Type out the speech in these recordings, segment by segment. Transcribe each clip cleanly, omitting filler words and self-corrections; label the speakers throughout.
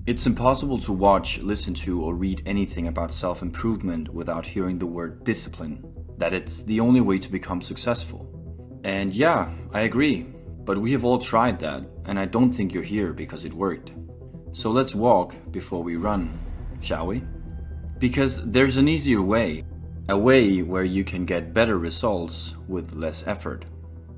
Speaker 1: It's impossible to watch, listen to, or read anything about self-improvement without hearing the word discipline, that it's the only way to become successful. And yeah, I agree, but we have all tried that, and I don't think you're here because it worked. So let's walk before we run, shall we? Because there's an easier way, a way where you can get better results with less effort.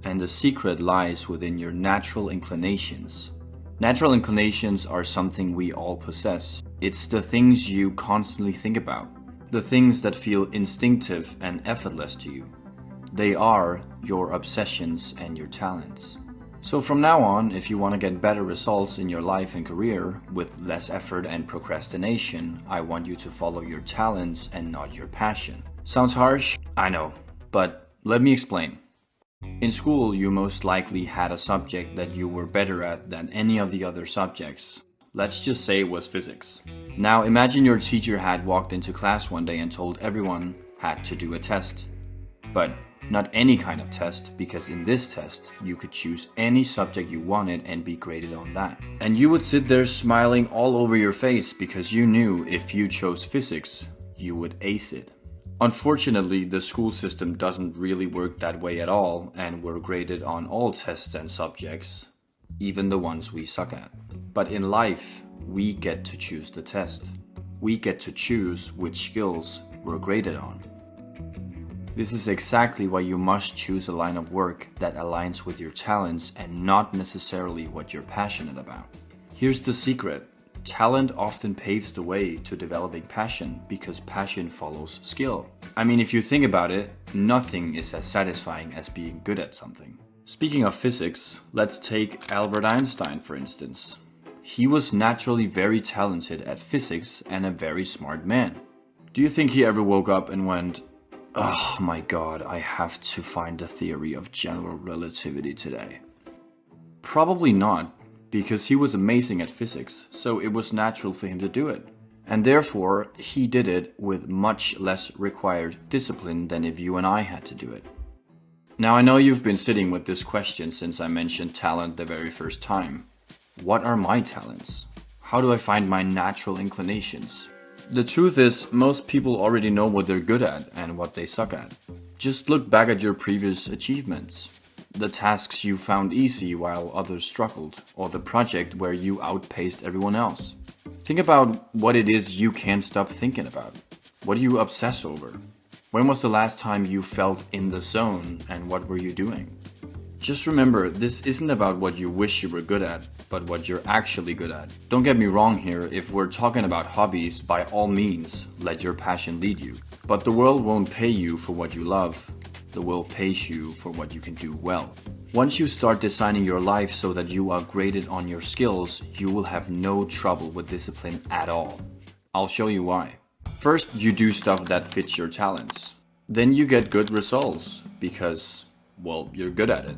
Speaker 1: And the secret lies within your natural inclinations. Natural inclinations are something we all possess. It's the things you constantly think about, the things that feel instinctive and effortless to you. They are your obsessions and your talents. So from now on, if you want to get better results in your life and career with less effort and procrastination, I want you to follow your talents and not your passion. Sounds harsh? I know, but let me explain. In school, you most likely had a subject that you were better at than any of the other subjects. Let's just say it was physics. Now imagine your teacher had walked into class one day and told everyone had to do a test. But not any kind of test, because in this test, you could choose any subject you wanted and be graded on that. And you would sit there smiling all over your face because you knew if you chose physics, you would ace it. Unfortunately, the school system doesn't really work that way at all, and we're graded on all tests and subjects, even the ones we suck at. But in life, we get to choose the test. We get to choose which skills we're graded on. This is exactly why you must choose a line of work that aligns with your talents and not necessarily what you're passionate about. Here's the secret. Talent often paves the way to developing passion because passion follows skill. I mean, if you think about it, nothing is as satisfying as being good at something. Speaking of physics, let's take Albert Einstein for instance. He was naturally very talented at physics and a very smart man. Do you think he ever woke up and went, "Oh my god, I have to find the theory of general relativity today"? Probably not. Because he was amazing at physics, so it was natural for him to do it. And therefore, he did it with much less required discipline than if you and I had to do it. Now I know you've been sitting with this question since I mentioned talent the very first time. What are my talents? How do I find my natural inclinations? The truth is, most people already know what they're good at and what they suck at. Just look back at your previous achievements. The tasks you found easy while others struggled, or the project where you outpaced everyone else. Think about what it is you can't stop thinking about. What do you obsess over? When was the last time you felt in the zone, and what were you doing? Just remember, this isn't about what you wish you were good at, but what you're actually good at. Don't get me wrong here, if we're talking about hobbies, by all means, let your passion lead you. But the world won't pay you for what you love. The world pays you for what you can do well. Once you start designing your life so that you are graded on your skills, you will have no trouble with discipline at all. I'll show you why. First, you do stuff that fits your talents. Then you get good results because, well, you're good at it.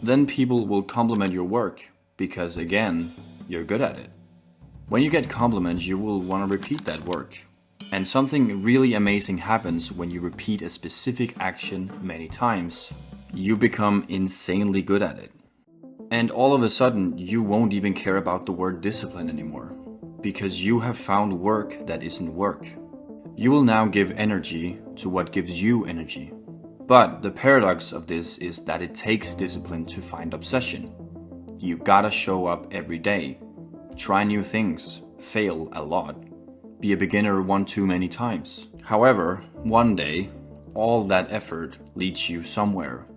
Speaker 1: Then people will compliment your work because, again, you're good at it. When you get compliments, you will want to repeat that work. And something really amazing happens when you repeat a specific action many times. You become insanely good at it. And all of a sudden, you won't even care about the word discipline anymore, because you have found work that isn't work. You will now give energy to what gives you energy. But the paradox of this is that it takes discipline to find obsession. You gotta show up every day, try new things, fail a lot. Be a beginner one too many times. However, one day, all that effort leads you somewhere.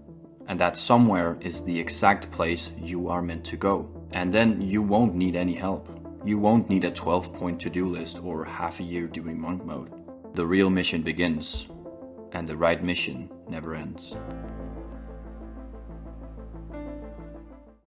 Speaker 1: And that somewhere is the exact place you are meant to go. And then you won't need any help. You won't need a 12-point to-do list or half a year doing monk mode. The real mission begins, and the right mission never ends.